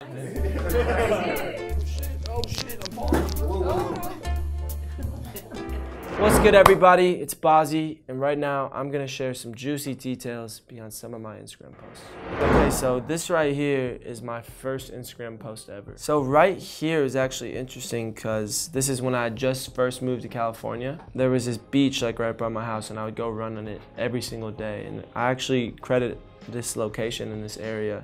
What's good, everybody? It's Bazzi, and right now I'm gonna share some juicy details behind some of my Instagram posts. Okay, so this right here is my first Instagram post ever. So right here is actually interesting because this is when I just first moved to California. There was this beach like right by my house, and I would go run on it every single day. And I actually credit this location in this area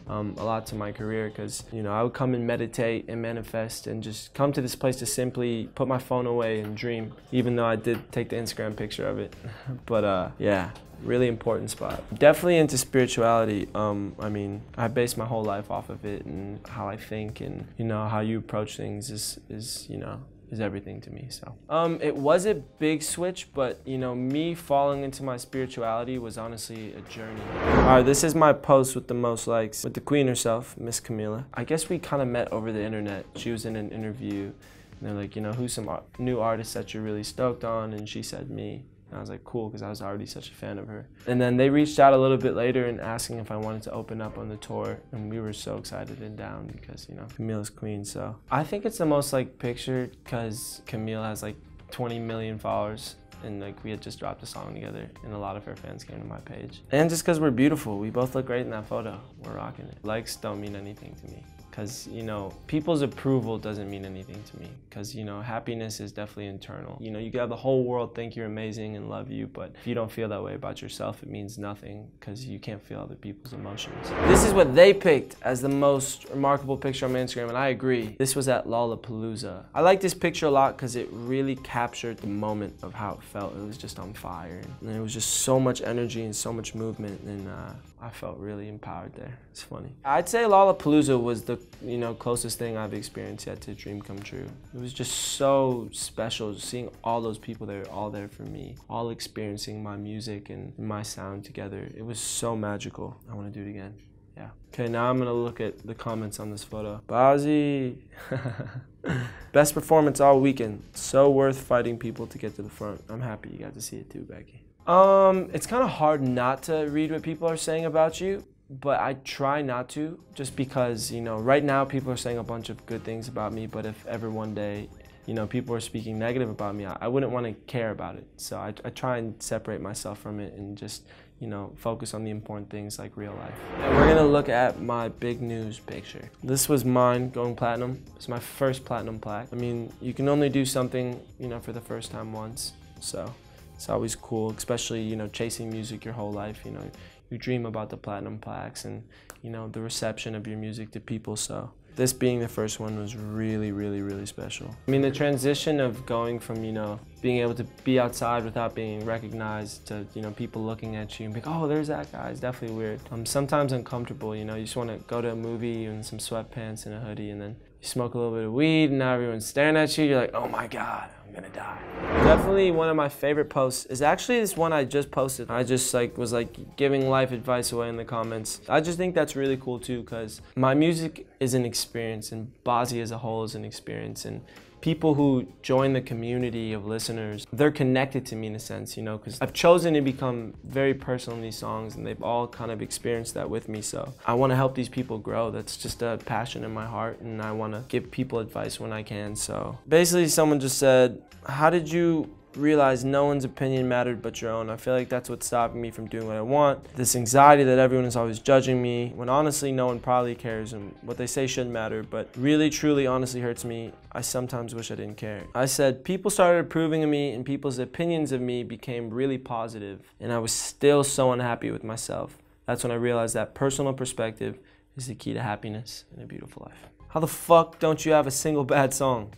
a lot to my career, because I would come and meditate and manifest and just come to this place to simply put my phone away and dream, even though I did take the Instagram picture of it. But yeah, really important spot. Definitely into spirituality. I mean, I base my whole life off of it, and how I think and how you approach things is everything to me. So it was a big switch, but me falling into my spirituality was honestly a journey. All right, this is my post with the most likes, with the queen herself, Miss Camila. I guess we kind of met over the internet. She was in an interview, and they're like, who's some new artists that you're really stoked on? And she said me. And I was like, cool, because I was already such a fan of her. And then they reached out a little bit later and asking if I wanted to open up on the tour. And we were so excited and down because, Camila's queen. So I think it's the most pictured because Camila has 20 million followers. And we had just dropped a song together, and a lot of her fans came to my page. And just because we're beautiful, we both look great in that photo. We're rocking it. Likes don't mean anything to me. Because, people's approval doesn't mean anything to me. Because, happiness is definitely internal. You can have the whole world think you're amazing and love you, but if you don't feel that way about yourself, it means nothing, because you can't feel other people's emotions. This is what they picked as the most remarkable picture on my Instagram, and I agree. This was at Lollapalooza. I like this picture a lot because it really captured the moment of how it felt. It was just on fire, and there was just so much energy and so much movement, and I felt really empowered there. It's funny. I'd say Lollapalooza was the closest thing I've experienced yet to a dream come true. It was just so special seeing all those people there, all there for me, all experiencing my music and my sound together. It was so magical. I want to do it again. Yeah. Okay, now I'm gonna look at the comments on this photo. Bazzi. Best performance all weekend. So worth fighting people to get to the front. I'm happy you got to see it too, Becky. It's kind of hard not to read what people are saying about you, but I try not to, just because, right now people are saying a bunch of good things about me, but if ever one day, people are speaking negative about me, I wouldn't want to care about it. So I try and separate myself from it and just, focus on the important things like real life. And we're gonna look at my big news picture. This was mine going platinum. It's my first platinum plaque. I mean, you can only do something, for the first time once. So it's always cool, especially, chasing music your whole life. You dream about the platinum plaques and, the reception of your music to people. So this being the first one was really, really, really special. I mean, the transition of going from, being able to be outside without being recognized to, people looking at you and be like, oh, there's that guy, is definitely weird. Sometimes uncomfortable, you just want to go to a movie in some sweatpants and a hoodie, and then you smoke a little bit of weed and now everyone's staring at you. You're like, oh my God, I'm gonna die. Definitely one of my favorite posts is actually this one I just posted. I just was giving life advice away in the comments. I just think that's really cool too, because my music is an experience, and Bazzi as a whole is an experience, and people who join the community of listeners, they're connected to me in a sense, because I've chosen to become very personal in these songs, and they've all kind of experienced that with me. So I want to help these people grow. That's just a passion in my heart, and I want to give people advice when I can. So basically, someone just said, how did you realize no one's opinion mattered but your own? I feel like that's what's stopping me from doing what I want. This anxiety that everyone is always judging me, when honestly no one probably cares, and what they say shouldn't matter, but really, truly, honestly hurts me. I sometimes wish I didn't care. I said, people started approving of me, and people's opinions of me became really positive, and I was still so unhappy with myself. That's when I realized that personal perspective is the key to happiness and a beautiful life. How the fuck don't you have a single bad song?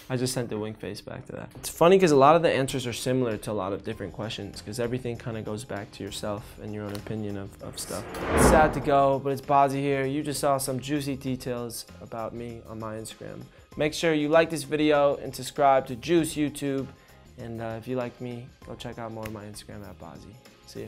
I just sent the wink face back to that. It's funny because a lot of the answers are similar to a lot of different questions, because everything kind of goes back to yourself and your own opinion of stuff. It's sad to go, but it's Bazzi here. You just saw some juicy details about me on my Instagram. Make sure you like this video and subscribe to Juice YouTube. And if you like me, go check out more of my Instagram at Bazzi. See ya.